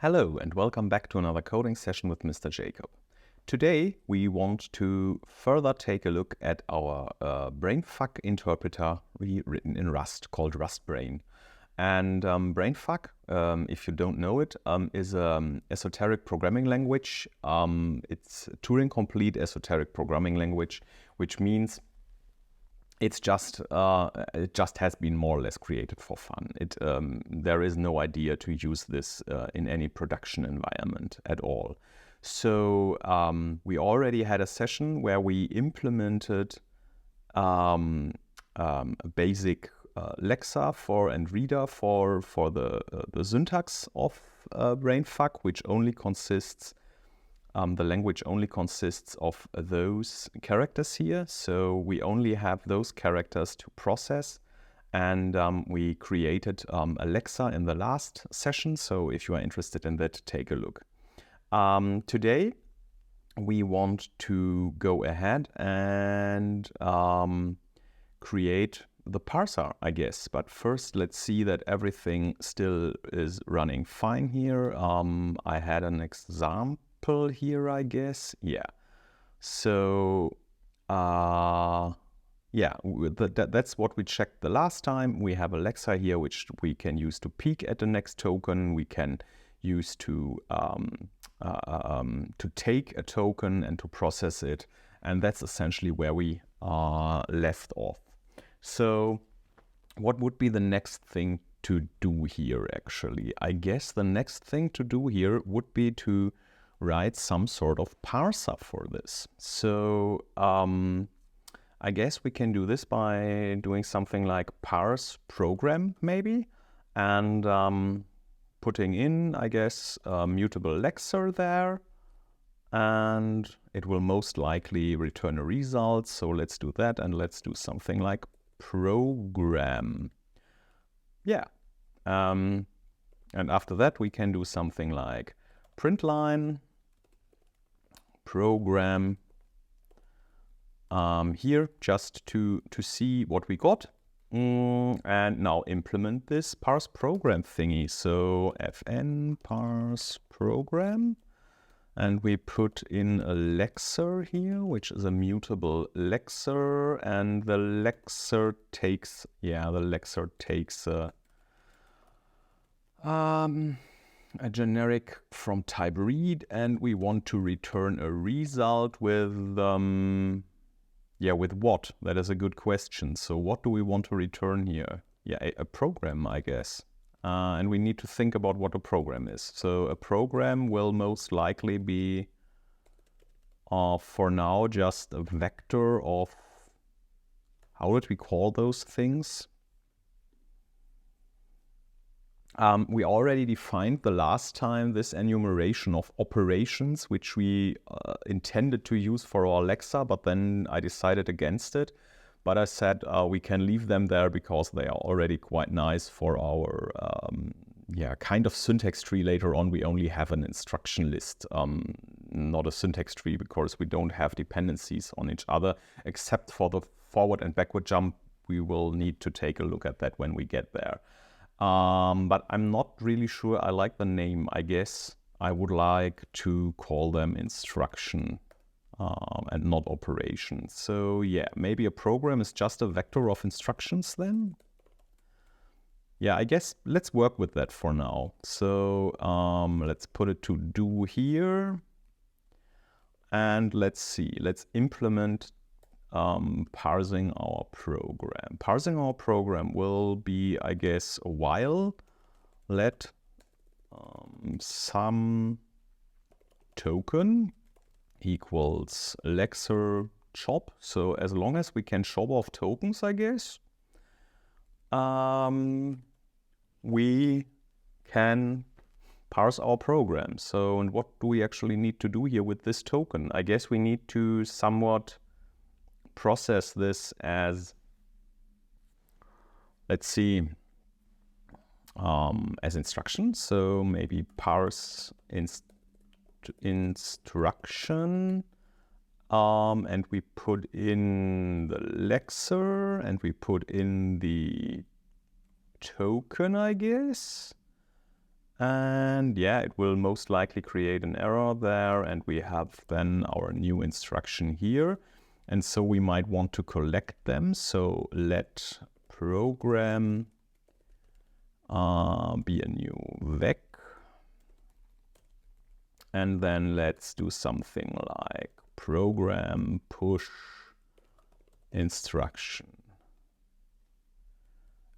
Hello and welcome back to another coding session with Mr. Jacob. Today we want to further take a look at our Brainfuck interpreter rewritten in Rust called RustBrain. And Brainfuck, if you don't know it, is an esoteric programming language. It's a Turing-complete esoteric programming language, which means it just has been more or less created for fun. There is no idea to use this in any production environment at all. So we already had a session where we implemented a basic lexer and reader for the syntax of Brainfuck, which only consists the language only consists of those characters here. So we only have those characters to process. And we created a lexer in the last session. So if you are interested in that, take a look. Today, we want to go ahead and create the parser, I guess. But first, let's see that everything still is running fine here. I had an example here, I guess. Yeah. So, yeah, that's what we checked the last time. We have a lexer here, which we can use to peek at the next token. We can use to take a token and to process it. And that's essentially where we left off. So what would be the next thing to do here, actually? I guess the next thing to do here would be to write some sort of parser for this. So I guess we can do this by doing something like parse program maybe, and putting in, I guess, a mutable lexer there, and it will most likely return a result. So let's do that, and let's do something like program. Yeah. And after that, we can do something like print line program here, just to see what we got, and now implement this parse program thingy. So fn parse program, and we put in a lexer here, which is a mutable lexer, and the lexer takes a generic from type read, and we want to return a result with with what? That is a good question. So what do we want to return here? Yeah, a program, I guess. And we need to think about what a program is. So a program will most likely be, for now, just a vector of, how did we call those things? We already defined the last time this enumeration of operations, which we intended to use for our lexer, but then I decided against it. But I said we can leave them there because they are already quite nice for our kind of syntax tree later on. We only have an instruction list, not a syntax tree, because we don't have dependencies on each other, except for the forward and backward jump. We will need to take a look at that when we get there. But I'm not really sure I like the name. I guess I would like to call them instruction and not operation. So yeah, maybe a program is just a vector of instructions then? Yeah, I guess let's work with that for now. So let's put it to do here. And let's see, let's implement parsing our program. Parsing our program will be, I guess, a while let some token equals lexer chop. So as long as we can chop off tokens, I guess, we can parse our program. So, and what do we actually need to do here with this token? I guess we need to somewhat process this as, let's see, as instructions. So maybe parse instruction, and we put in the lexer, and we put in the token, I guess. And yeah, it will most likely create an error there, and we have then our new instruction here. And so we might want to collect them. So let program be a new vec. And then let's do something like program push instruction.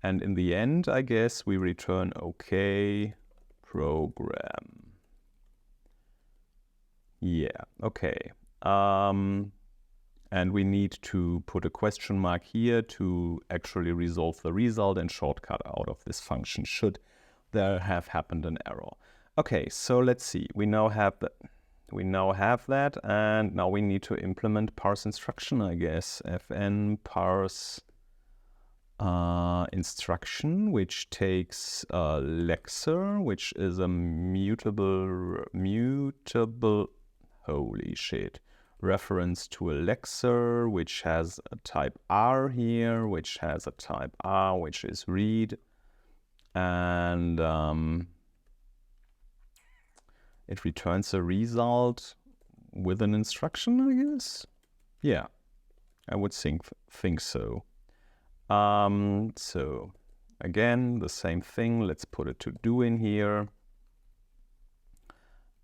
And in the end, I guess we return OK program. Yeah, okay. And we need to put a question mark here to actually resolve the result and shortcut out of this function should there have happened an error. Okay, so let's see. We now have that, and now we need to implement parse instruction, I guess. Fn parse instruction, which takes lexer, which is a mutable, holy shit, reference to a lexer, which has a type R here, which has a type R, which is read, and it returns a result with an instruction, I guess. Yeah, I would think so. So again, the same thing. Let's put a to do in here.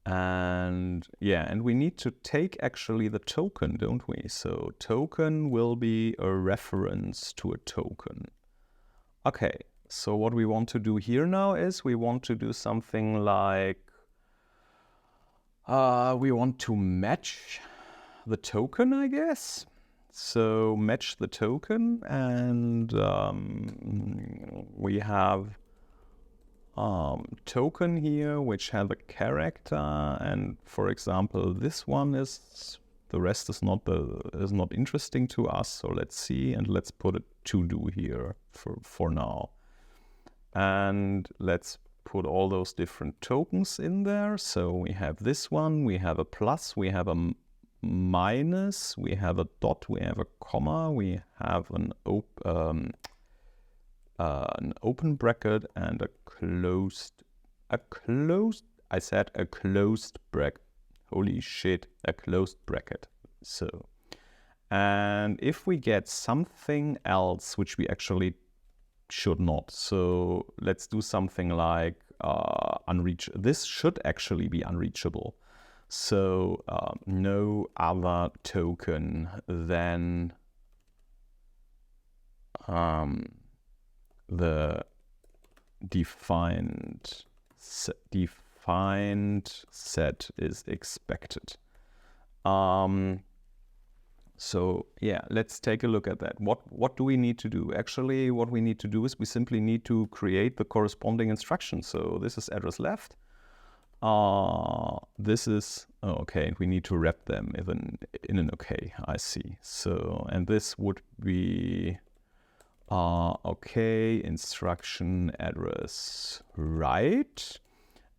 And yeah, and we need to take actually the token, don't we? So token will be a reference to a token. Okay, so what we want to do here now is we want to do something like we want to match the token, I guess. So match the token, and we have token here which have a character, and for example this one is, the rest is not interesting to us, so let's see, and let's put a to do here for now, and let's put all those different tokens in there. So we have this one, we have a plus, we have a minus, we have a dot, we have a comma, we have an open bracket and a closed bracket. Holy shit, a closed bracket. So, and if we get something else which we actually should not, so let's do something like this should actually be unreachable. So no other token than the defined set is expected. So yeah, let's take a look at that. What do we need to do? Actually, what we need to do is we simply need to create the corresponding instruction. So this is address left. This is okay. We need to wrap them in an okay. I see. So, and this would be okay, instruction address right,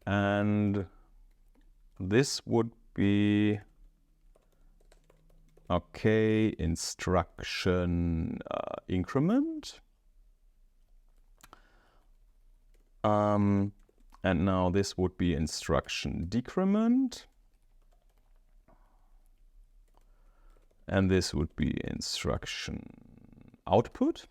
and this would be okay, instruction increment, and now this would be instruction decrement, and this would be instruction output,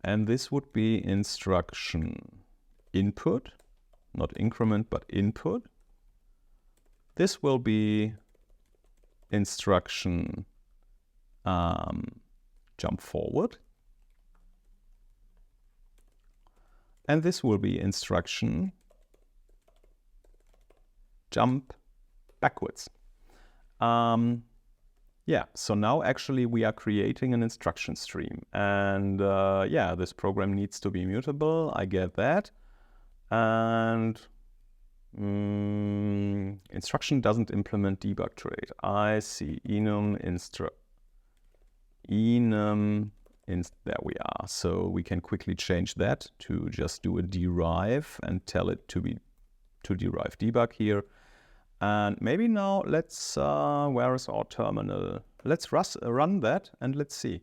and this would be instruction input, not increment, but input. This will be instruction jump forward. And this will be instruction jump backwards. Yeah, so now actually we are creating an instruction stream. And yeah, this program needs to be mutable. I get that. And instruction doesn't implement debug trait. I see. There we are. So we can quickly change that to just do a derive and tell it to derive debug here. And maybe now let's, where is our terminal? Let's run that and let's see.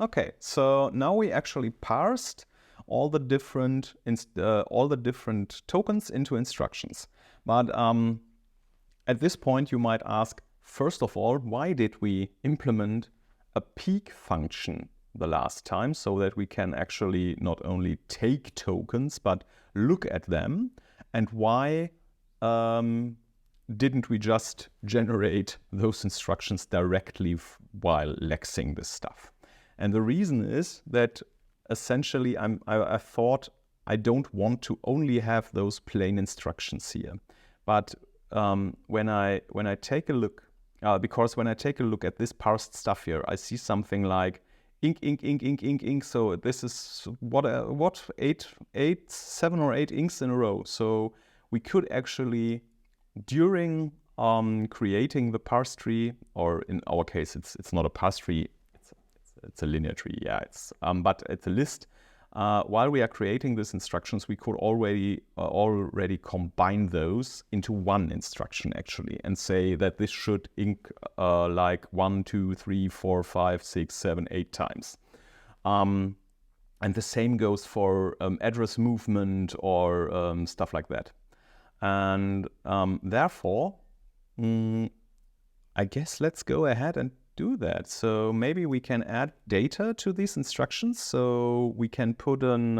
Okay, so now we actually parsed all the different tokens into instructions. But at this point, you might ask, first of all, why did we implement a peek function the last time, so that we can actually not only take tokens but look at them? And why didn't we just generate those instructions directly while lexing this stuff? And the reason is that essentially I thought I don't want to only have those plain instructions here, but when I take a look, because when I take a look at this parsed stuff here, I see something like ink, ink, ink, ink, ink, ink. So this is what 7 or 8 inks in a row. So we could actually, during creating the parse tree, or in our case, it's not a parse tree, it's a linear tree. Yeah, but it's a list. While we are creating these instructions, we could already combine those into one instruction actually, and say that this should ink like 1, 2, 3, 4, 5, 6, 7, 8 times. And the same goes for address movement or stuff like that. And therefore, I guess let's go ahead and do that. So maybe we can add data to these instructions. So we can put an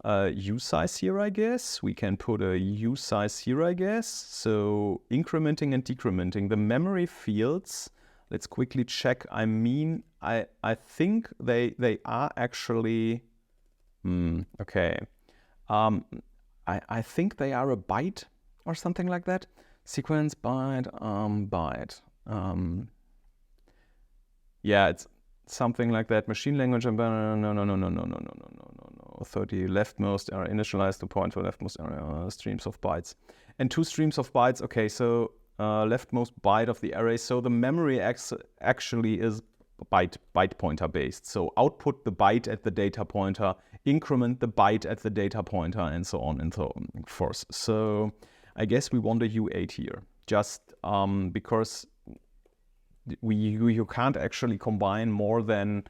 usize here, I guess. We can put a usize here, I guess. So incrementing and decrementing the memory fields. Let's quickly check. I mean, I think they are actually okay. I think they are a byte or something like that. Sequence byte byte. Yeah, it's something like that. Machine language. No. 30 leftmost are initialized to point to leftmost area streams of bytes, and 2 streams of bytes. Okay, so leftmost byte of the array. So the memory actually is byte pointer based. So output the byte at the data pointer, increment the byte at the data pointer, and so on and so forth. So I guess we want a U8 here, just because you can't actually combine more than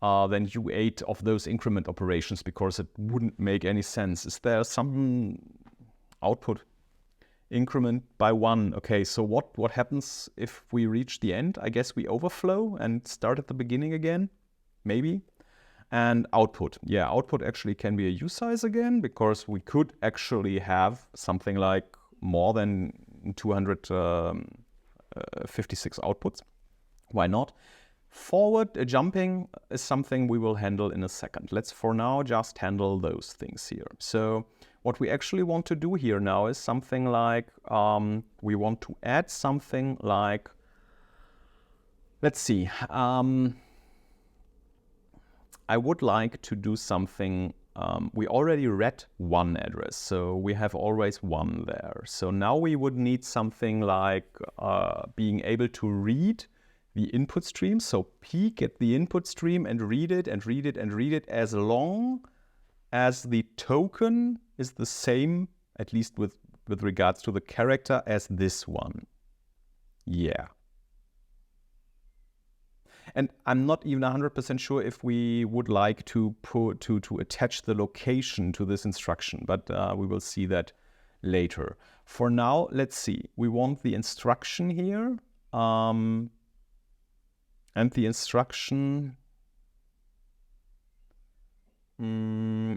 U8 of those increment operations, because it wouldn't make any sense. Is there some output increment by 1? Okay, so what happens if we reach the end? I guess we overflow and start at the beginning again, maybe. And output, yeah, output actually can be a usize again, because we could actually have something like more than 256 outputs. Why not? Forward jumping is something we will handle in a second. Let's for now just handle those things here. So what we actually want to do here now is something like, we want to add something like, let's see, I would like to do something. We already read one address, so we have always 1 there. So now we would need something like being able to read the input stream. So peek at the input stream and read it and read it and read it, as long as the token is the same, at least with regards to the character, as this one. Yeah. And I'm not even 100% sure if we would like to attach the location to this instruction, but we will see that later. For now, let's see. We want the instruction here, and the instruction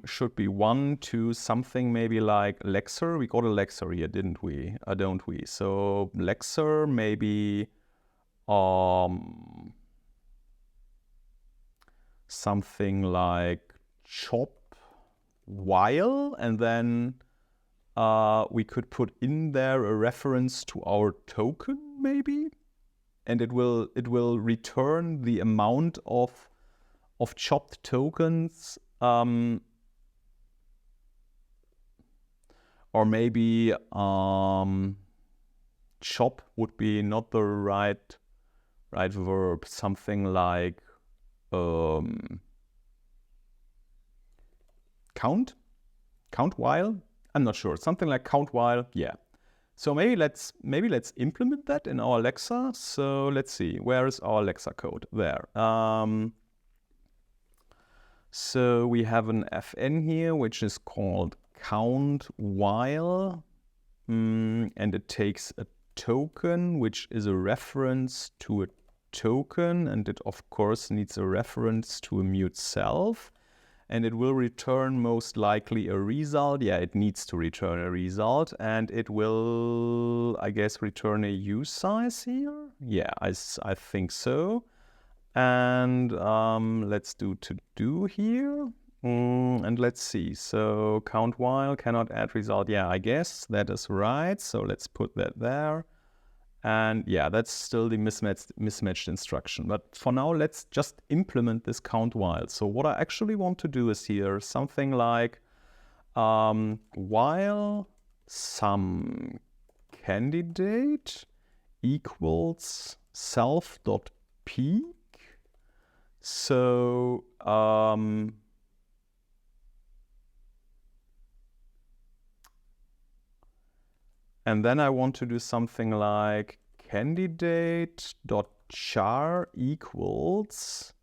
should be 1 to something maybe like lexer. We got a lexer here, didn't we? Don't we? So lexer maybe something like chop while, and then we could put in there a reference to our token maybe, and it will return the amount of chopped tokens, or maybe chop would be not the right verb. Something like count while. I'm not sure. Something like count while. Yeah. So maybe let's implement that in our lexer. So let's see. Where is our lexer code? There. So we have an fn here, which is called count while, and it takes a token, which is a reference to a token, and it of course needs a reference to a mute self, and it will return most likely a result. Yeah, it needs to return a result, and it will, I guess, return a use size here. Yeah, I think so. And let's do to do here. And let's see. So count while cannot add result. Yeah, I guess that is right. So let's put that there. And yeah, that's still the mismatched instruction. But for now, let's just implement this count while. So what I actually want to do is here something like while some candidate equals self.peak. So and then I want to do something like candidate.char equals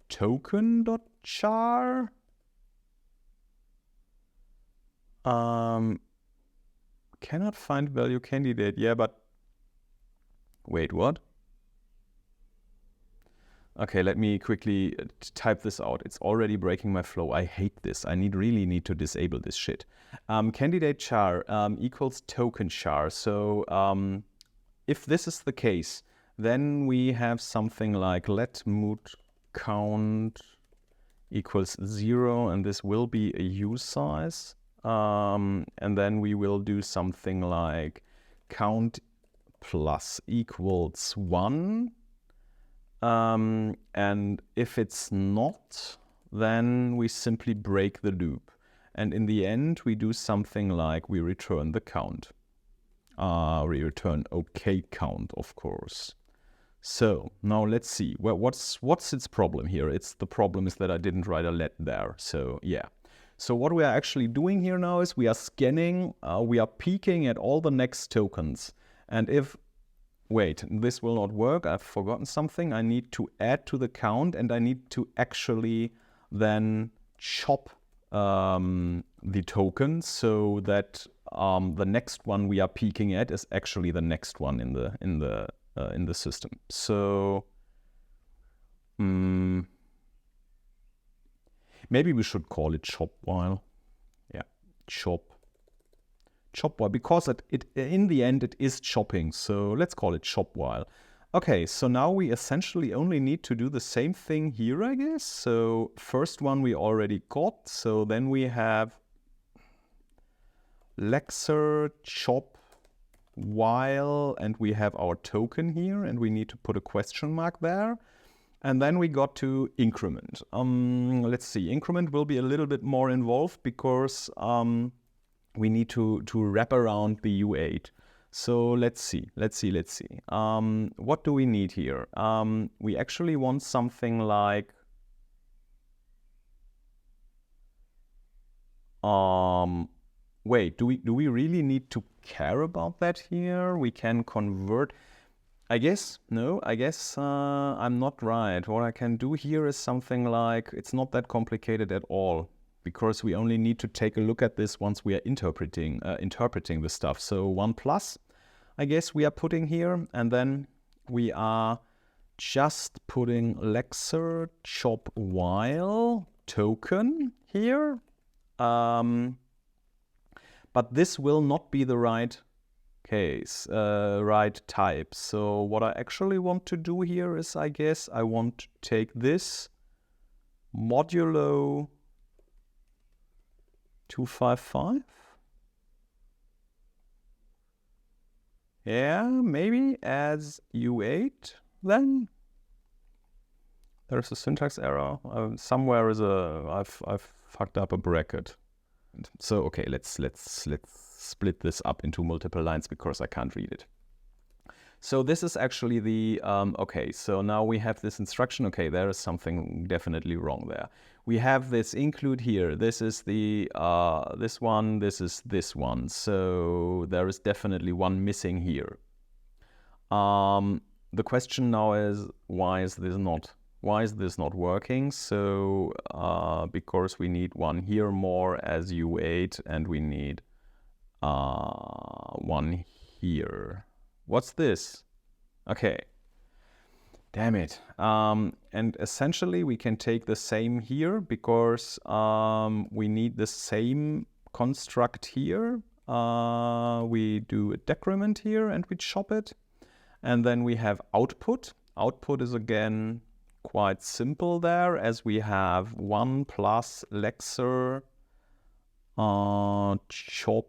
token.char. Cannot find value candidate. Yeah, but wait, what? Okay, let me quickly type this out. It's already breaking my flow. I hate this. I really need to disable this shit. Candidate char equals token char. So if this is the case, then we have something like let mood count equals 0, and this will be a use size. And then we will do something like count plus equals 1. And if it's not, then we simply break the loop. And in the end, we do something like we return the count. We return OK count, of course. So now let's see. Well, what's its problem here? The problem is that I didn't write a let there. So yeah. So what we are actually doing here now is we are scanning, we are peeking at all the next tokens. And if wait, this will not work. I've forgotten something. I need to add to the count, and I need to actually then chop the token so that the next one we are peeking at is actually the next one in the system. So maybe we should call it chop while. Yeah, chop while, because in the end it is chopping, so let's call it chop while. Okay, so now we essentially only need to do the same thing here, I guess. So first one we already got, so then we have lexer chop while, and we have our token here, and we need to put a question mark there. And then we got to increment. Let's see, increment will be a little bit more involved because we need to wrap around the U8. So let's see. What do we need here? We actually want something like wait, do we really need to care about that here? We can convert. I guess I'm not right. What I can do here is something like, it's not that complicated at all, because we only need to take a look at this once we are interpreting the stuff. So 1 plus, I guess we are putting here, and then we are just putting lexer chop while token here. But this will not be the right case, right type. So what I actually want to do here is, I guess I want to take this modulo 255. Yeah, maybe as U8 then. There's a syntax error. Somewhere is I've fucked up a bracket. So okay, let's split this up into multiple lines because I can't read it. So this is actually the, okay, so now we have this instruction. Okay, there is something definitely wrong there. We have this include here. This is the, this one, this is this one. So there is definitely one missing here. The question now is, why is this not Why is this not working? So because we need one here more as U8 and we need one here. What's this? Okay. Damn it. And essentially we can take the same here because we need the same construct here. We do a decrement here and we chop it. And then we have output. Output is again quite simple there, as we have 1 plus lexer chop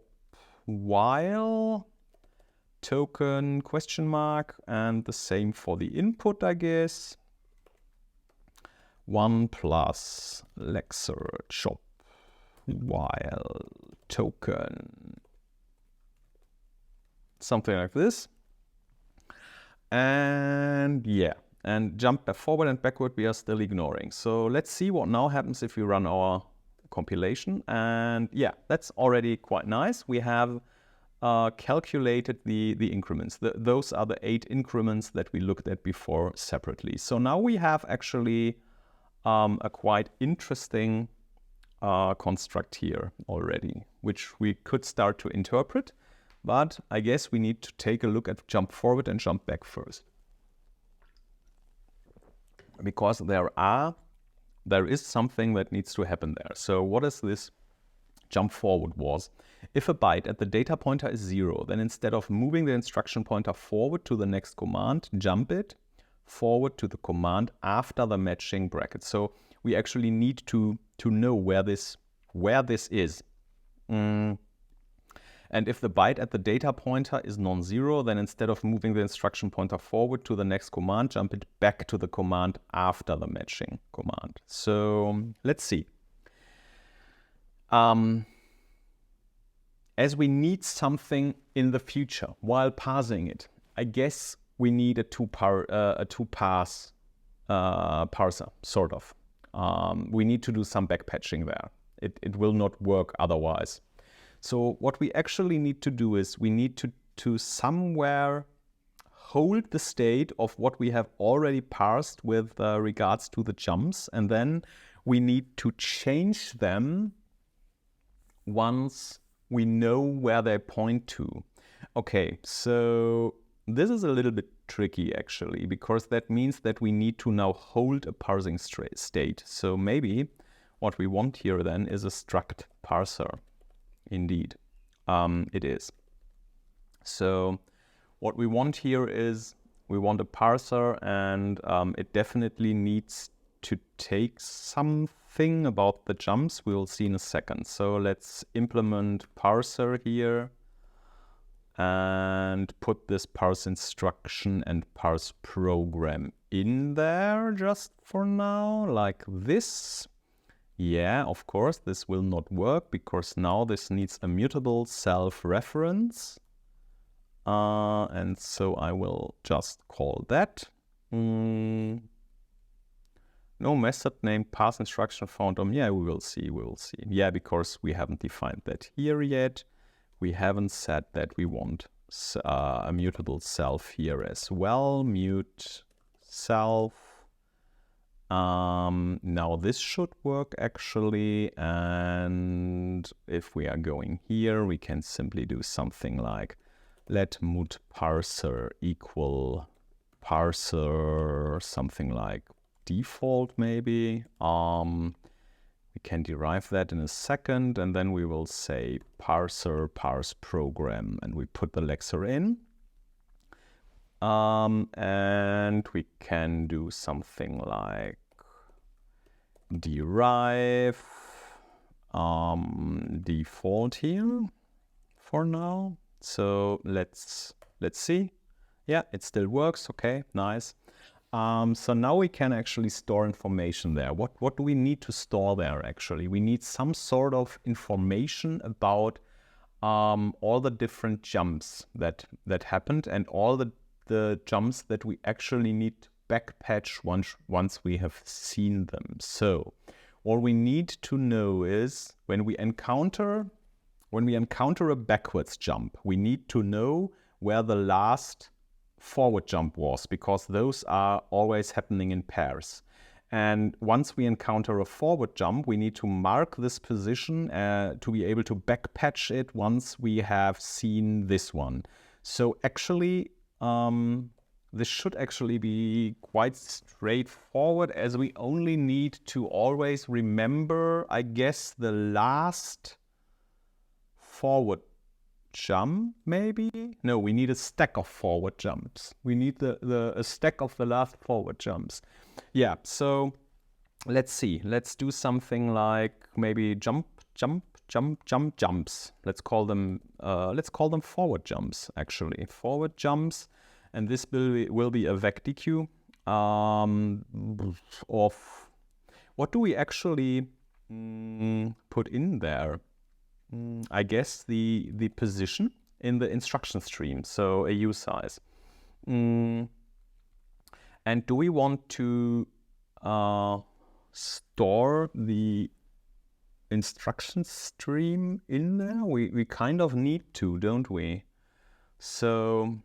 while token question mark, and the same for the input, I guess. 1 plus lexer chop while token, something like this. And yeah, and jump forward and backward we are still ignoring. So let's see what now happens if we run our compilation. And yeah, that's already quite nice. We have calculated the increments. Those are the 8 increments that we looked at before separately. So now we have actually a quite interesting construct here already, which we could start to interpret. But I guess we need to take a look at jump forward and jump back first. Because there is something that needs to happen there. So what is this jump forward was? If a byte at the data pointer is 0, then instead of moving the instruction pointer forward to the next command, jump it forward to the command after the matching bracket. So we actually need to know where this is. And if the byte at the data pointer is non-zero, then instead of moving the instruction pointer forward to the next command, jump it back to the command after the matching command. So let's see. As we need something in the future while parsing it, I guess we need a two-pass parser, sort of. We need to do some backpatching there. It will not work otherwise. So what we actually need to do is we need to somewhere hold the state of what we have already parsed with regards to the jumps, and then we need to change them once we know where they point to. Okay, so this is a little bit tricky actually, because that means that we need to now hold a parsing state. So maybe what we want here then is a struct parser. Indeed, it is. So what we want here is we want a parser, and it definitely needs to take something about the jumps. We will see in a second. So let's implement parser here and put this parse instruction and parse program in there just for now, like this. Yeah, of course, this will not work because now this needs a mutable self-reference. And so I will just call that. No method named parse instruction found. Yeah, we will see. Yeah, because we haven't defined that here yet. We haven't said that we want a mutable self here as well. Mute self. Now this should work actually, and if we are going here, we can simply do something like let mut parser equal parser, something like default maybe. We can derive that in a second, and then we will say parser parse program, and we put the lexer in. And we can do something like derive default here for now. So let's see. Yeah, it still works. Okay, nice. So now we can actually store information there. What do we need to store there actually? We need some sort of information about all the different jumps that happened, and all the jumps that we actually need to backpatch once we have seen them. So all we need to know is when we encounter a backwards jump, we need to know where the last forward jump was, because those are always happening in pairs. And once we encounter a forward jump, we need to mark this position to be able to backpatch it once we have seen this one. So actually, this should actually be quite straightforward, as we only need to always remember, I guess, the last forward jump, maybe? No, we need a stack of forward jumps. We need a stack of the last forward jumps. Yeah, so let's see. Let's do something like maybe jumps. Let's call them forward jumps, actually. Forward jumps, and this will be a vectq of what do we actually put in there? I guess the position in the instruction stream, so a usize. And do we want to store the instruction stream in there? We kind of need to, don't we? So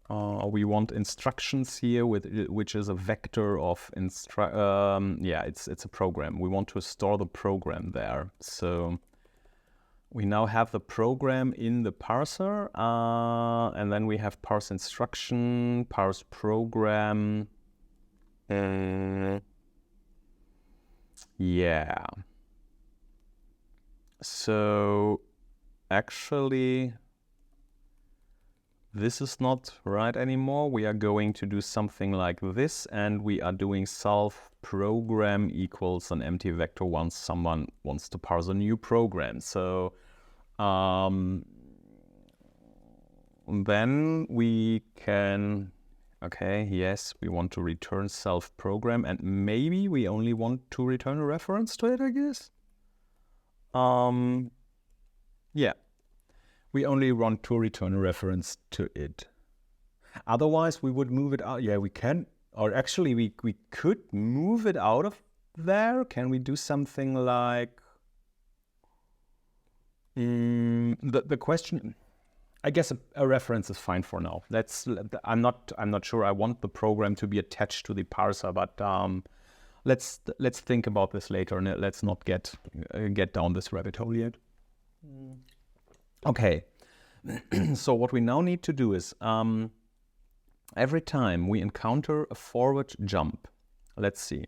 we want instructions here, which is a vector of it's a program. We want to store the program there. So we now have the program in the parser, and then we have parse instruction, parse program. Yeah. So actually, this is not right anymore. We are going to do something like this, and we are doing self program equals an empty vector once someone wants to parse a new program. So then we can, okay, yes, we want to return self program, and maybe we only want to return a reference to it, I guess. Yeah. We only want to return a reference to it. Otherwise, we would move it out. Yeah, we can. Or actually, we could move it out of there. Can we do something like... the question... I guess a reference is fine for now. I'm not sure I want the program to be attached to the parser, but let's think about this later, and let's not get down this rabbit hole yet. Okay, so what we now need to do is every time we encounter a forward jump, let's see,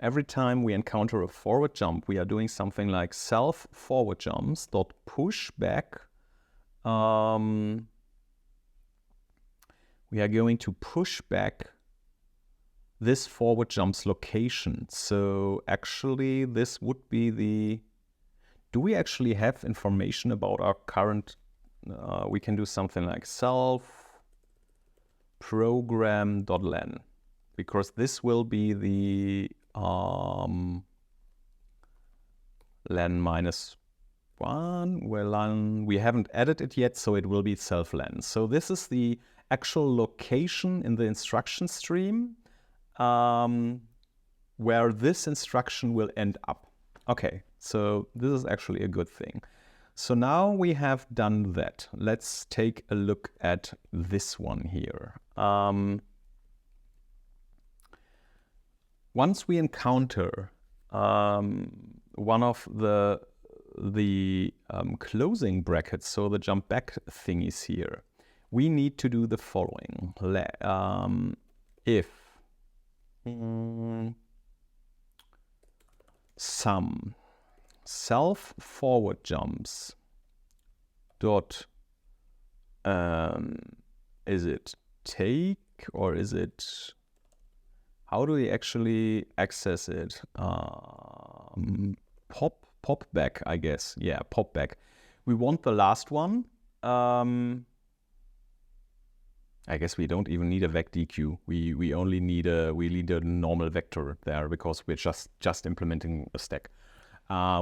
every time we encounter a forward jump, we are doing something like self forward jumps dot push back. We are going to push back this forward jump's location. So actually, this would be the... Do we actually have information about our current... we can do something like self program.len, because this will be the len minus 1, where len, we haven't added it yet, so it will be self len. So this is the actual location in the instruction stream where this instruction will end up. Okay, so this is actually a good thing. So now we have done that. Let's take a look at this one here. Once we encounter one of the closing brackets, so the jump back thingies here, we need to do the following. If some self forward jumps dot is it take, or is it, how do we actually access it? Pop back, I guess. Yeah, pop back. We want the last one. I guess we don't even need a vectq. We only need a normal vector there, because we're just implementing a stack.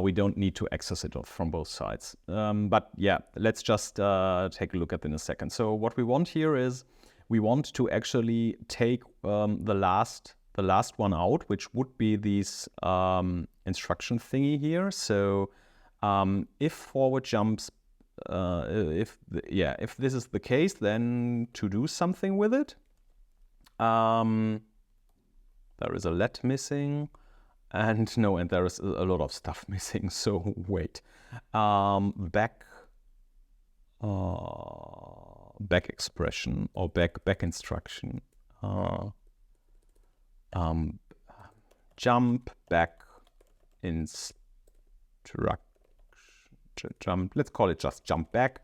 We don't need to access it from both sides. But yeah, let's just take a look at it in a second. So what we want here is we want to actually take the last one out, which would be this instruction thingy here. So if forward jumps, if this is the case, then to do something with it, there is a let missing, and no, and there is a lot of stuff missing. So wait, back expression or back instruction. Jump back instruction. Jump. Let's call it just jump back.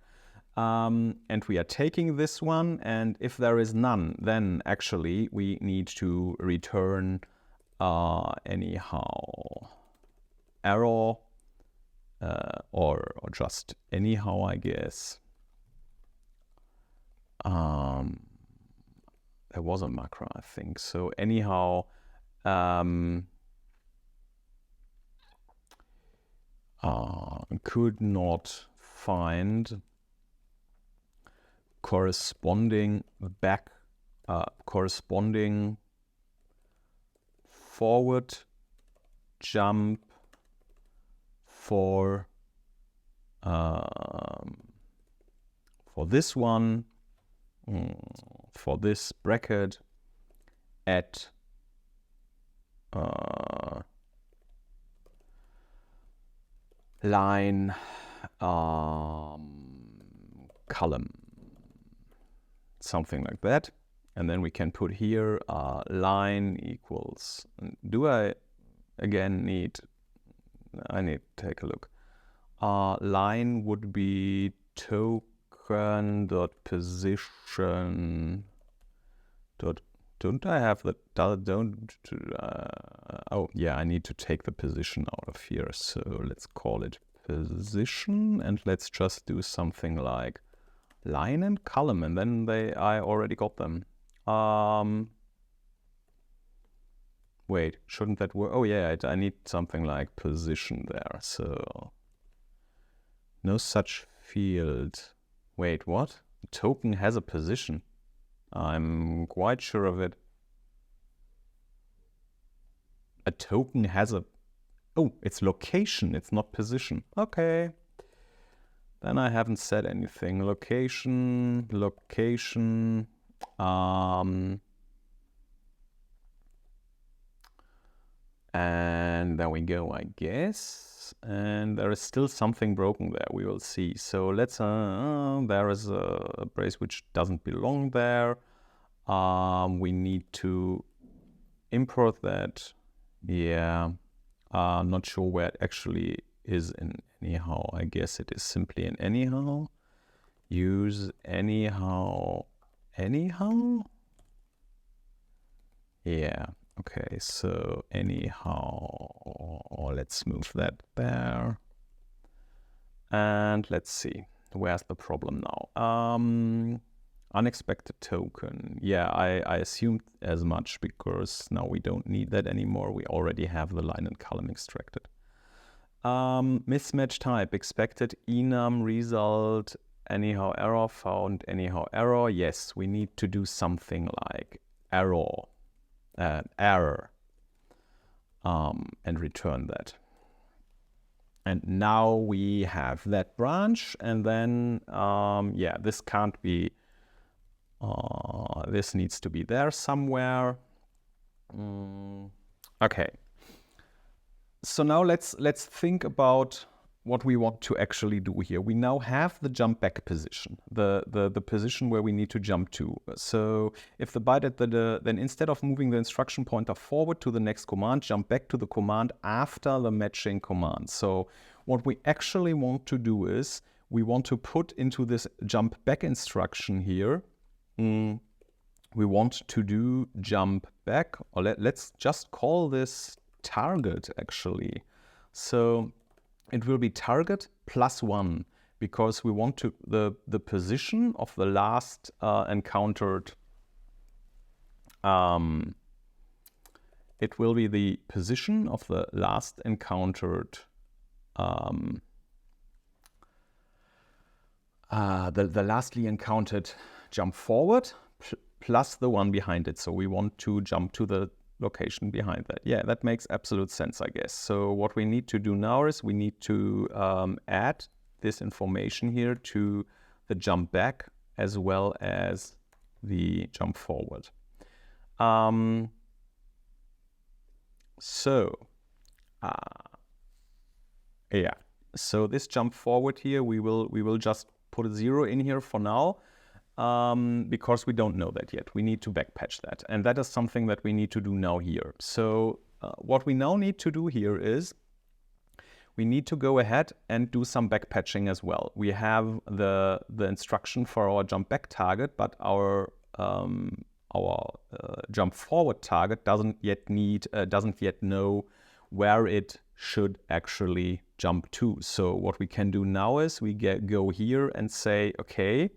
And we are taking this one, and if there is none, then actually we need to return anyhow error or just anyhow, I guess. There was a macro, I think. So anyhow, could not find corresponding forward jump for this one, for this bracket at line column, something like that. And then we can put here line equals, do I again need, I need to take a look. Line would be token.position dot, don't I have the, oh yeah, I need to take the position out of here. So let's call it position, and let's just do something like line and column, and then I already got them. Wait, shouldn't that work? Oh yeah, I need something like position there. So no such field. Wait, what? The token has a position. I'm quite sure of it. A token has a, oh, it's location, it's not position. Okay. Then I haven't said anything. Location. And there we go, I guess. And there is still something broken there. We will see. So let's, there is a brace which doesn't belong there. We need to import that. Yeah. Not sure where it actually is in anyhow. I guess it is simply in anyhow. Use anyhow. Yeah. Okay, so anyhow, or let's move that there. And let's see, where's the problem now? Unexpected token. Yeah, I assumed as much because now we don't need that anymore. We already have the line and column extracted. Mismatch type, expected enum result, anyhow error, found anyhow error. Yes, we need to do something like error. And return that. And now we have that branch, and then yeah, this can't be, this needs to be there somewhere. Okay, so now let's think about what we want to actually do here. We now have the jump back position, the position where we need to jump to. So if the byte at then instead of moving the instruction pointer forward to the next command, jump back to the command after the matching command. So what we actually want to do is we want to put into this jump back instruction here, we want to do jump back, or let's just call this target actually. So it will be target +1 because we want to the position of the last encountered. It will be the position of the last encountered. The lastly encountered jump forward plus the one behind it. So we want to jump to the location behind that. Yeah, that makes absolute sense, I guess. So what we need to do now is we need to add this information here to the jump back as well as the jump forward. So, yeah. So this jump forward here, we will just put a 0 in here for now, because we don't know that yet. We need to backpatch that, and that is something that we need to do now here. So what we now need to do here is we need to go ahead and do some backpatching as well. We have the instruction for our jump back target, but our jump forward target doesn't yet know where it should actually jump to. So what we can do now is we go here and say, okay,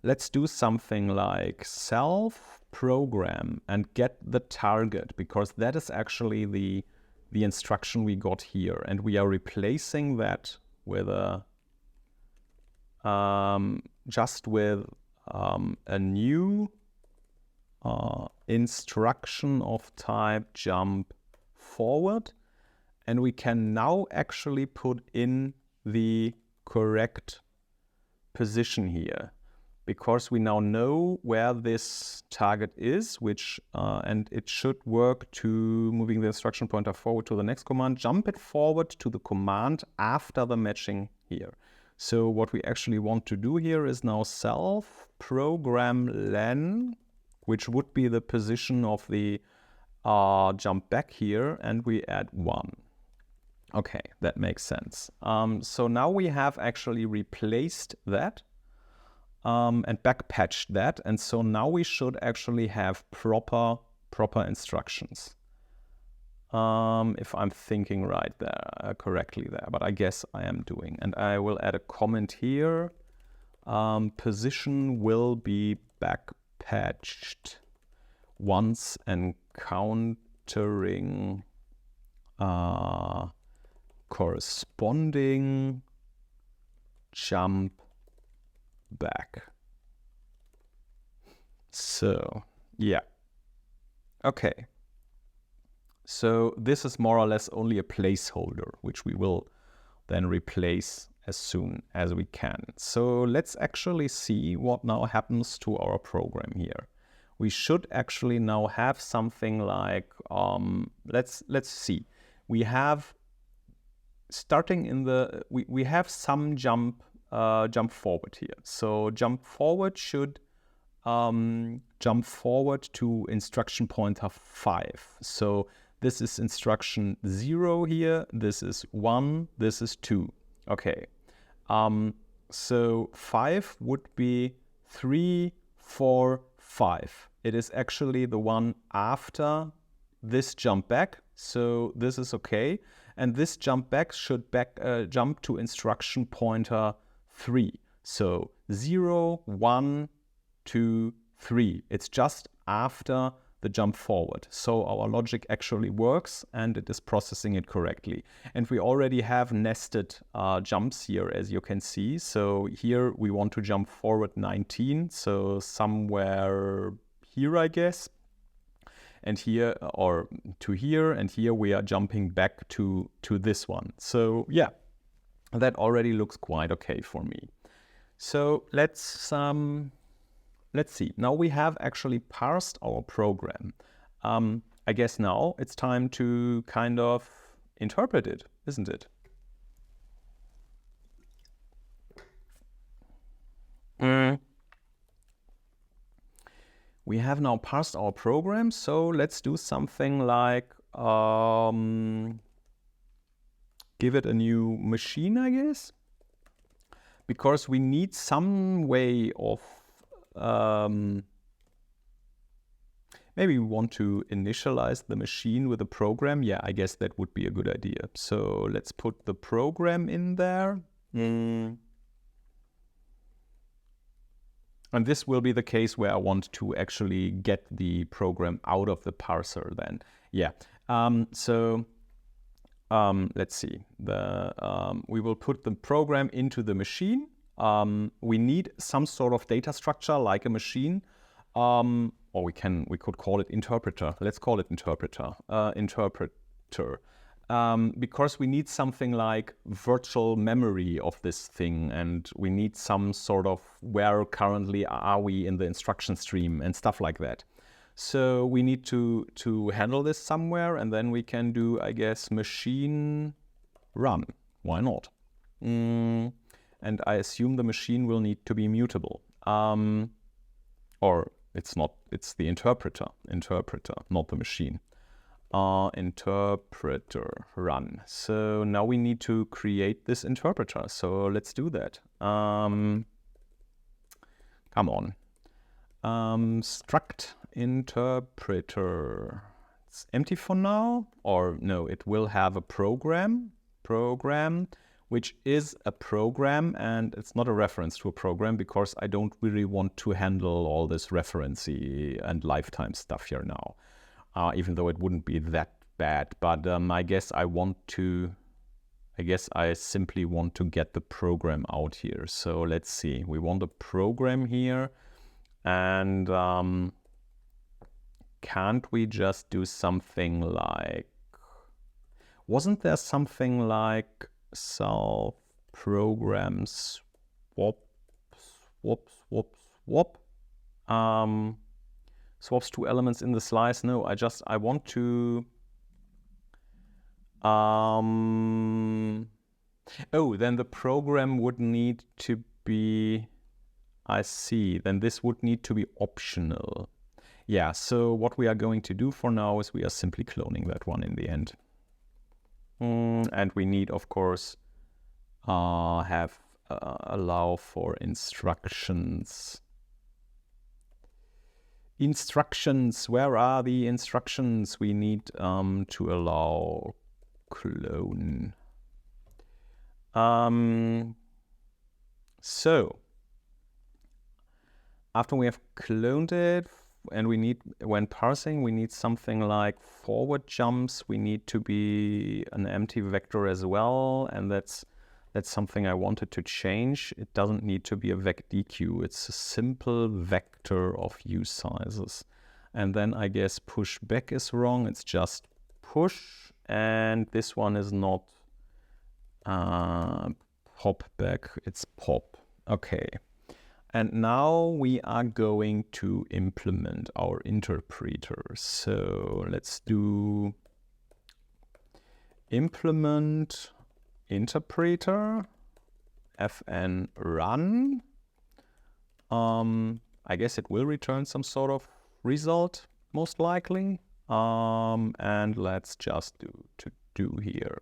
let's do something like self program and get the target, because that is actually the instruction we got here, and we are replacing that with a just with a new instruction of type jump forward, and we can now actually put in the correct position here, because we now know where this target is, which and it should work to moving the instruction pointer forward to the next command, jump it forward to the command after the matching here. So what we actually want to do here is now self program len, which would be the position of the jump back here, and we add 1. Okay, that makes sense. So now we have actually replaced that and backpatched that, and so now we should actually have proper instructions. If I'm thinking right there, correctly there, but I guess I am doing. And I will add a comment here. Position will be backpatched once encountering corresponding jump back. So, yeah. Okay. So this is more or less only a placeholder, which we will then replace as soon as we can. So let's actually see what now happens to our program here. We should actually now have something like, let's see. We have starting in the, we have some jump forward here. So jump forward should jump forward to instruction pointer 5. So this is instruction 0 here, this is 1, this is 2. Okay. So 5 would be 3, 4, 5. It is actually the one after this jump back, so this is okay. And this jump back should jump to instruction pointer 3. So 0, 1, 2, 3. It's just after the jump forward. So our logic actually works and it is processing it correctly. And we already have nested jumps here, as you can see. So here we want to jump forward 19. So somewhere here, I guess. And here, or to here, and here we are jumping back to this one. So yeah, that already looks quite okay for me. So let's see. Now we have actually parsed our program. I guess now it's time to kind of interpret it, isn't it? We have now parsed our program, so let's do something like give it a new machine, I guess, because we need some way of maybe we want to initialize the machine with a program. Yeah, I guess that would be a good idea. So let's put the program in there. And this will be the case where I want to actually get the program out of the parser then. Yeah, let's see. We will put the program into the machine. We need some sort of data structure like a machine, or we could call it interpreter. Let's call it interpreter. Because we need something like virtual memory of this thing, and we need some sort of where currently are we in the instruction stream and stuff like that. So we need to handle this somewhere, and then we can do, I guess, machine run. Why not? And I assume the machine will need to be mutable. Or it's not, it's the interpreter, not the machine. Interpreter run. So now we need to create this interpreter. So let's do that. Come on. Struct interpreter. It's empty for now, or no, it will have a program, which is a program, and it's not a reference to a program because I don't really want to handle all this referencey and lifetime stuff here now. Even though it wouldn't be that bad, but I guess I simply want to get the program out here. So let's see, we want a program here, and can't we just do something like, wasn't there something like self program swap? Swaps two elements in the slice. No, I want to, oh, then the program would need to be, I see, then this would need to be optional. Yeah, so what we are going to do for now is we are simply cloning that one in the end. And we need, of course, allow for instructions. Instructions, where are the instructions? We need to allow clone. So after we have cloned it, and we need, when parsing, we need something like forward jumps. We need to be an empty vector as well, and that's something I wanted to change. It doesn't need to be a vec_deque. It's a simple vector of use sizes. And then I guess push back is wrong. It's just push, and this one is not pop back. It's pop. Okay. And now we are going to implement our interpreter. So let's do implement interpreter fn run. I guess it will return some sort of result, most likely. And let's just do here.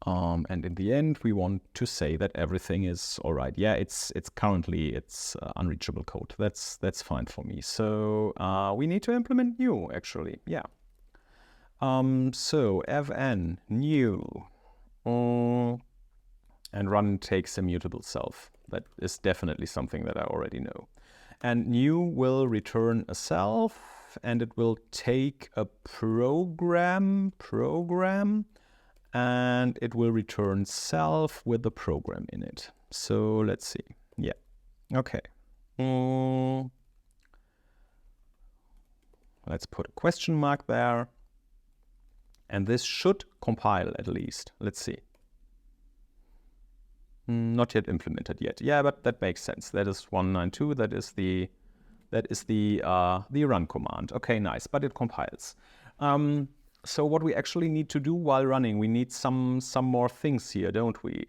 And in the end, we want to say that everything is all right. Yeah, it's currently unreachable code. That's fine for me. So we need to implement new, actually. Yeah. So fn new, and run takes immutable self. That is definitely something that I already know. And new will return a self, and it will take a program, and it will return self with the program in it. So let's see. Yeah. Okay. Let's put a question mark there. And this should compile at least. Let's see. Not yet implemented yet. Yeah, but that makes sense. That is 192. That is the run command. Okay, nice. But it compiles. So what we actually need to do while running, we need some more things here, don't we?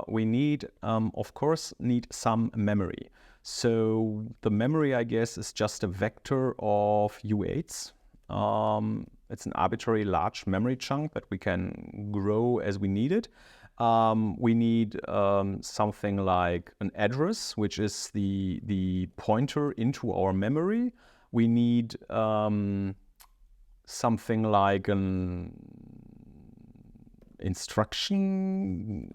We need, of course, some memory. So the memory, I guess, is just a vector of U8s. It's an arbitrary large memory chunk that we can grow as we need it. We need something like an address, which is the pointer into our memory. We need something like an instruction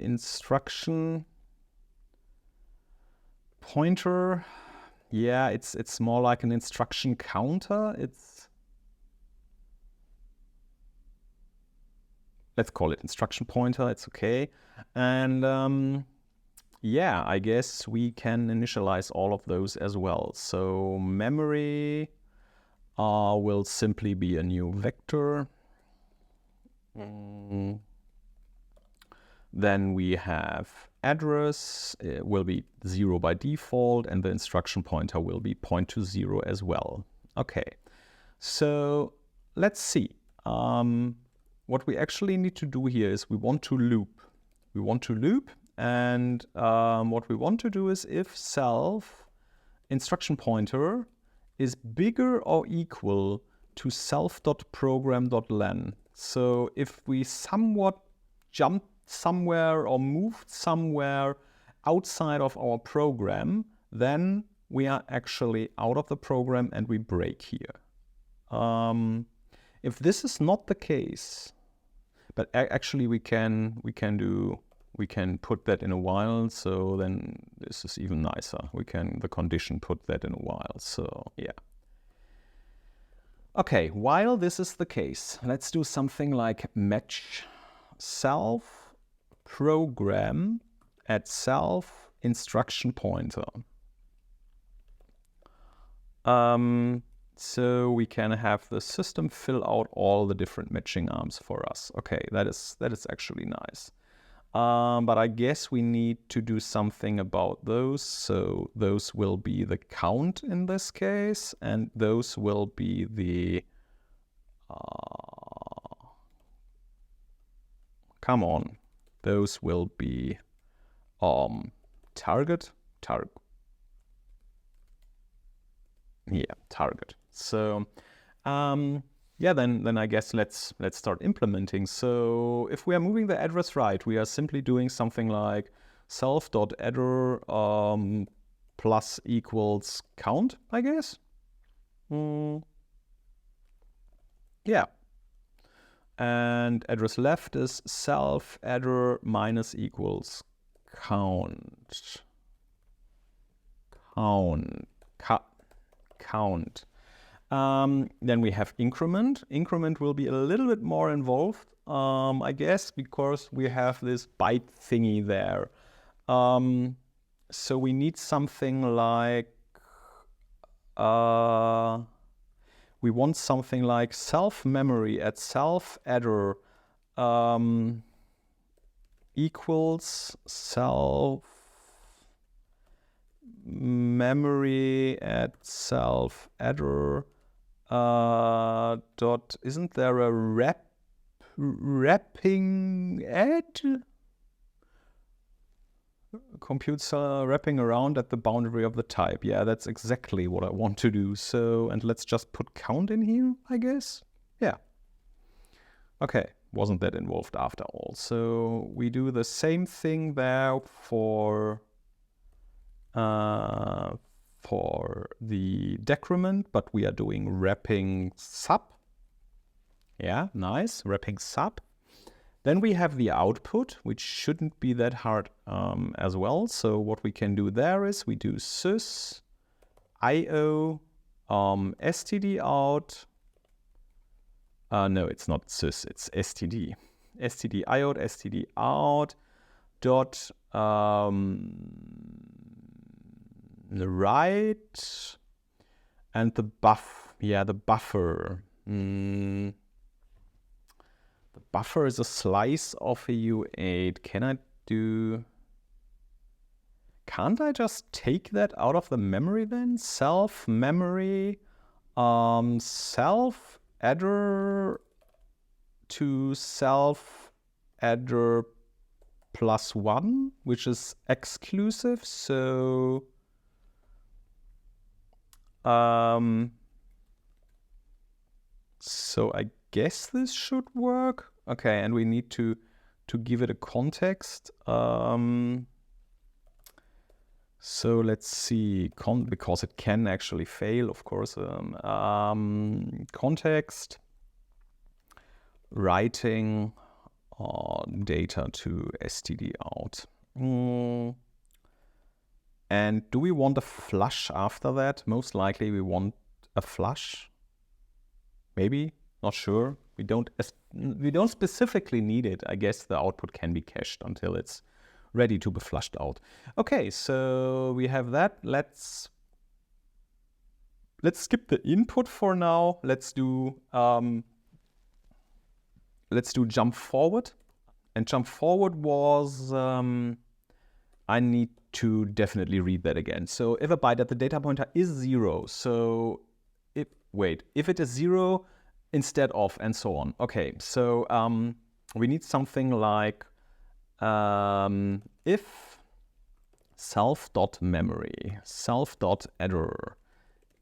pointer. Yeah, it's more like an instruction counter. Let's call it instruction pointer. It's okay. And yeah, I guess we can initialize all of those as well. So memory will simply be a new vector. Then we have address, it will be 0 by default, and the instruction pointer will be point to 0 as well. Okay, so let's see. What we actually need to do here is we want to loop. And what we want to do is if self instruction pointer is bigger or equal to self.program.len. So if we somewhat jumped somewhere or moved somewhere outside of our program, then we are actually out of the program and we break here. If this is not the case, but actually we can put that in a while, so then this is even nicer. We can the condition put that in a while. So yeah. Okay, while this is the case, let's do something like match self program at self instruction pointer. So we can have the system fill out all the different matching arms for us. Okay, that is actually nice. But I guess we need to do something about those. So those will be the count in this case, and those will be the come on, those will be target. Yeah, target. So yeah, then I guess let's start implementing. So if we are moving the address right, we are simply doing something like self.adder plus equals count, I guess. Yeah. And address left is self.adder minus equals count. Then we have increment. Increment will be a little bit more involved, I guess, because we have this byte thingy there. So we need something like, we want something like self memory at self-adder equals self memory at self-adder dot, isn't there a wrapping add? Computes wrapping around at the boundary of the type. Yeah, that's exactly what I want to do. So, and let's just put count in here, I guess. Yeah. Okay, wasn't that involved after all. So we do the same thing there for the decrement, but we are doing wrapping sub. Yeah, nice, wrapping sub. Then we have the output, which shouldn't be that hard as well. So what we can do there is we do sys io std out. No, it's not sys, it's std. std io std out dot the right and the the buffer. The buffer is a slice of a U8. Can't I just take that out of the memory then? Self memory, self adder to self adder plus 1, which is exclusive. So I guess this should work. Okay, and we need to give it a context. So let's see, because it can actually fail, of course. Context, writing data to std out. And do we want a flush after that? Most likely we want a flush. Maybe, not sure. We don't specifically need it. I guess the output can be cached until it's ready to be flushed out. Okay, so we have that. Let's skip the input for now. Let's do jump forward. And jump forward was I need to definitely read that again. So if a byte at the data pointer is 0, so wait, if it is 0 instead of, and so on. Okay, so we need something like if self.memory, self.error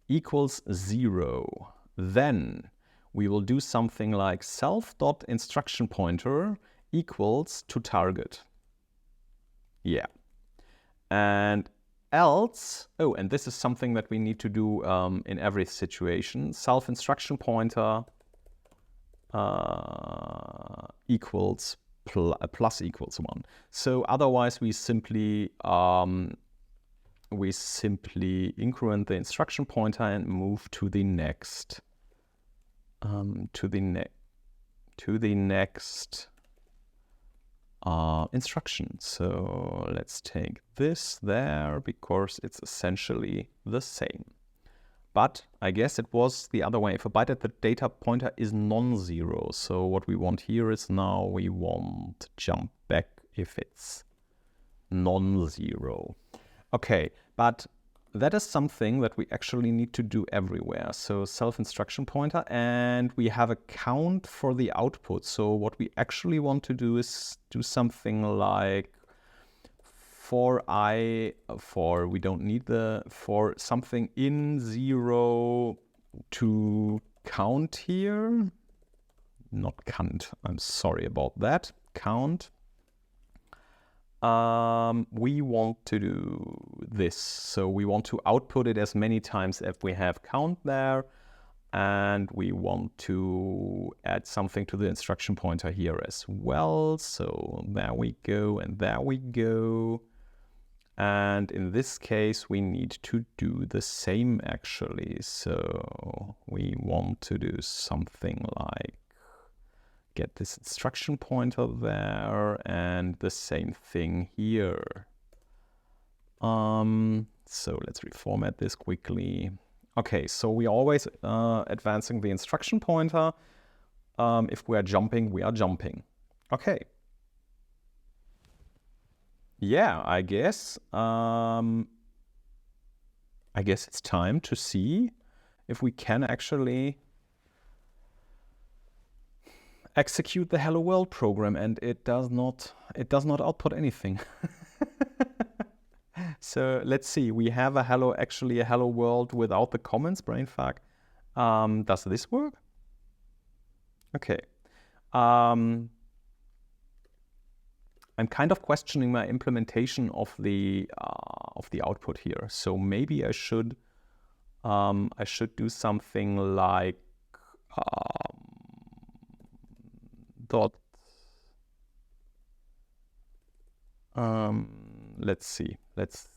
equals 0, then we will do something like self.instruction pointer equals to target. Yeah. And else, oh, and this is something that we need to do in every situation. Self-instruction pointer equals plus equals 1. So otherwise we simply increment the instruction pointer and move to the next instruction. So let's take this there because it's essentially the same. But I guess it was the other way. If a byte at the data pointer is non-zero, so what we want here is now we want jump back if it's non-zero. Okay, but that is something that we actually need to do everywhere. So self-instruction pointer, and we have a count for the output. So what we actually want to do is do something like for something in 0 to count here. Not count, I'm sorry about that. Count. We want to do this. So we want to output it as many times as we have count there. And we want to add something to the instruction pointer here as well. So there we go, and there we go. And in this case, we need to do the same actually. So we want to do something like get this instruction pointer there and the same thing here. So let's reformat this quickly. Okay, so we're always advancing the instruction pointer. If we are jumping, we are jumping. Okay. Yeah, I guess it's time to see if we can actually execute the Hello World program, and it does not output anything. So let's see. We have a Hello World without the comments. Brainfuck. Does this work? Okay. I'm kind of questioning my implementation of the output here. So maybe I should do something like dot. Let's see. Let's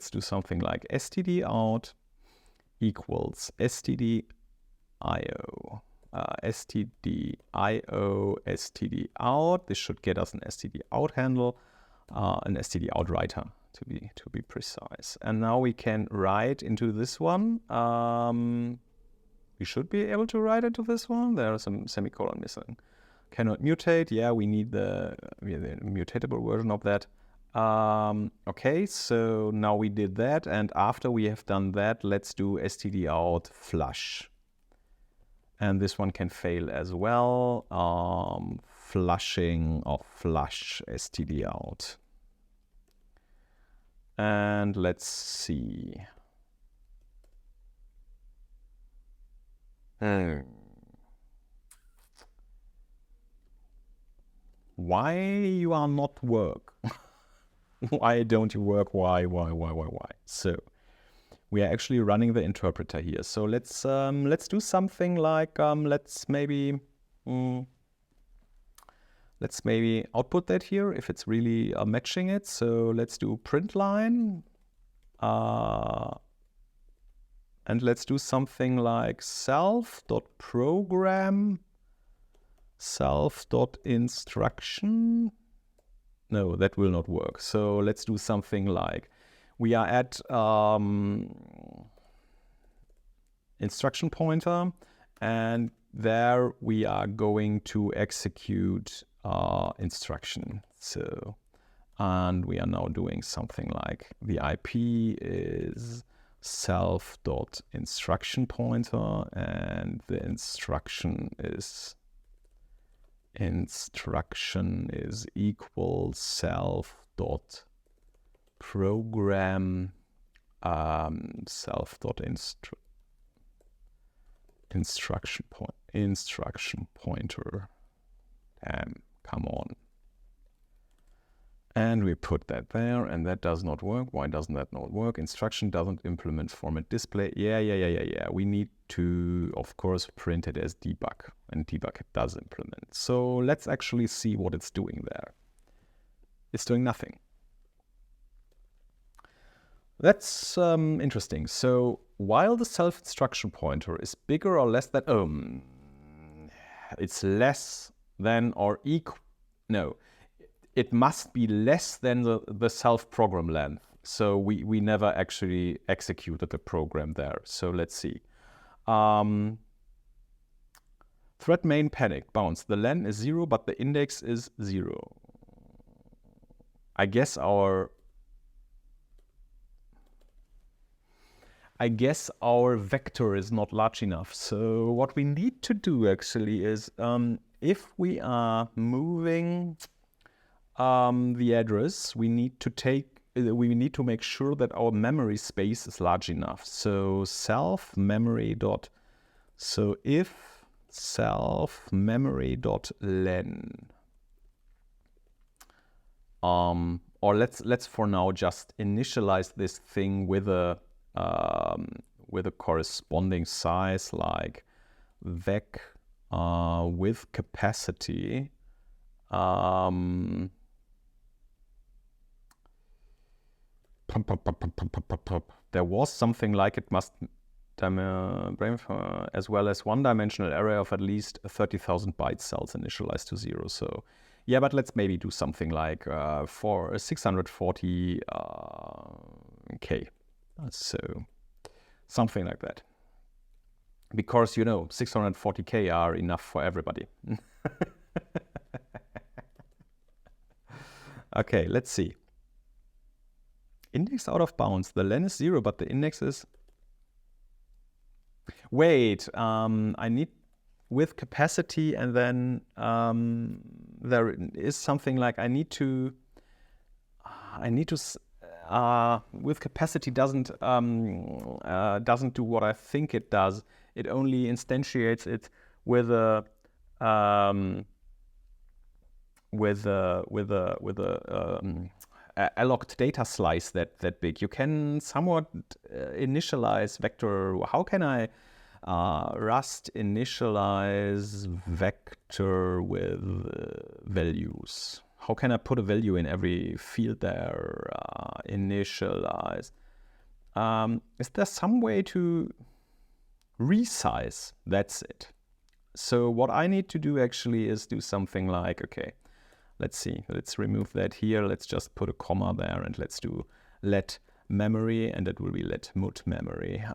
do something like std out equals std io. std io std out. This should get us an std out handle, an std out writer to be precise. And now we can write into this one. We should be able to write into this one. There are some semicolon missing. Cannot mutate. Yeah, we need the mutatable version of that. Okay, so now we did that, and after we have done that, let's do std out flush. And this one can fail as well. Flushing or flush std out. And let's see. Why you are not work? Why don't you work? Why? So we are actually running the interpreter here. So let's do something like let's maybe output that here if it's really matching it. So let's do print line, and let's do something like self.program, self.instruction. No, that will not work. So let's do something like we are at instruction pointer, and there we are going to execute instruction. So, and we are now doing something like the IP is self.instruction pointer, and the instruction is equal self.program instruction pointer. Come on. And we put that there, and that does not work. Why doesn't that not work? Instruction doesn't implement format display. Yeah. We need to, of course, print it as debug, and debug it does implement. So let's actually see what it's doing there. It's doing nothing. That's interesting. So while the self-instruction pointer is bigger or less than, it's less than or equal, no, it must be less than the self-program length. So we never actually executed the program there. So let's see. Thread main panic bounce. The len is 0, but the index is 0. I guess our vector is not large enough. So what we need to do actually is, if we are moving the address, we need to make sure that our memory space is large enough. So self memory dot. So if self memory dot len. Or let's for now just initialize this thing with a corresponding size like vec with capacity. There was something like it must Brainf as well as one-dimensional array of at least 30,000 byte cells initialized to 0. So yeah, but let's maybe do something like for 640 K. So something like that. Because 640K are enough for everybody. Okay, let's see. Index out of bounds. The len is 0, but the index is... Wait, I need with capacity, and then there is something like I need to with capacity doesn't do what I think it does. It only instantiates it with a alloc data slice that big. You can somewhat initialize vector. How can I Rust initialize vector with values? How can I put a value in every field there? Initialize. Is there some way to resize? That's it. So what I need to do actually is do something like, okay, let's see. Let's remove that here. Let's just put a comma there, and let's do let memory, and it will be let mut memory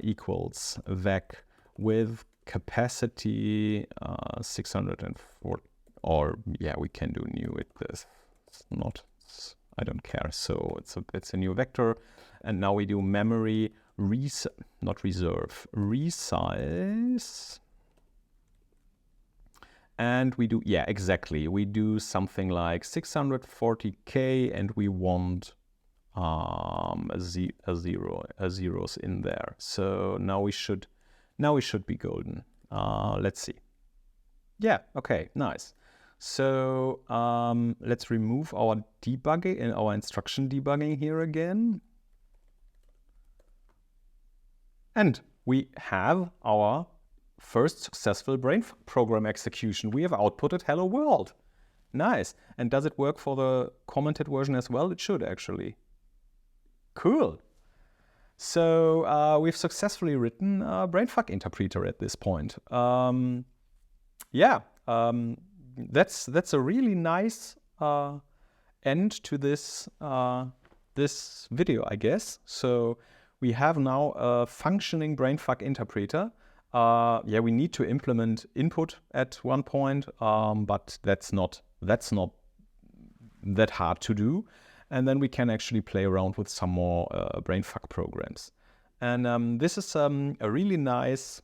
equals vec with capacity 604. Or yeah, we can do new with this. It's not, I don't care. So it's a new vector, and now we do memory resize, and we do exactly. We do something like 640K, and we want zeros in there. So now we should be golden. Let's see. Yeah. Okay. Nice. So let's remove our debugging and our instruction debugging here again. And we have our first successful Brainfuck program execution. We have outputted hello world. Nice. And does it work for the commented version as well? It should actually. Cool. So we've successfully written a Brainfuck interpreter at this point. That's a really nice end to this this video, I guess. So we have now a functioning Brainfuck interpreter. We need to implement input at one point, but that's not that hard to do. And then we can actually play around with some more Brainfuck programs. And this is a really nice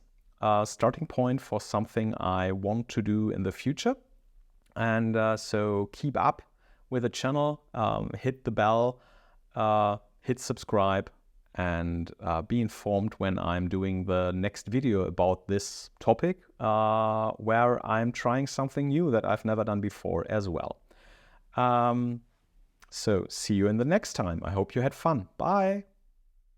starting point for something I want to do in the future. And so keep up with the channel, hit the bell, hit subscribe, and be informed when I'm doing the next video about this topic, where I'm trying something new that I've never done before as well. So see you in the next time. I hope you had fun. Bye.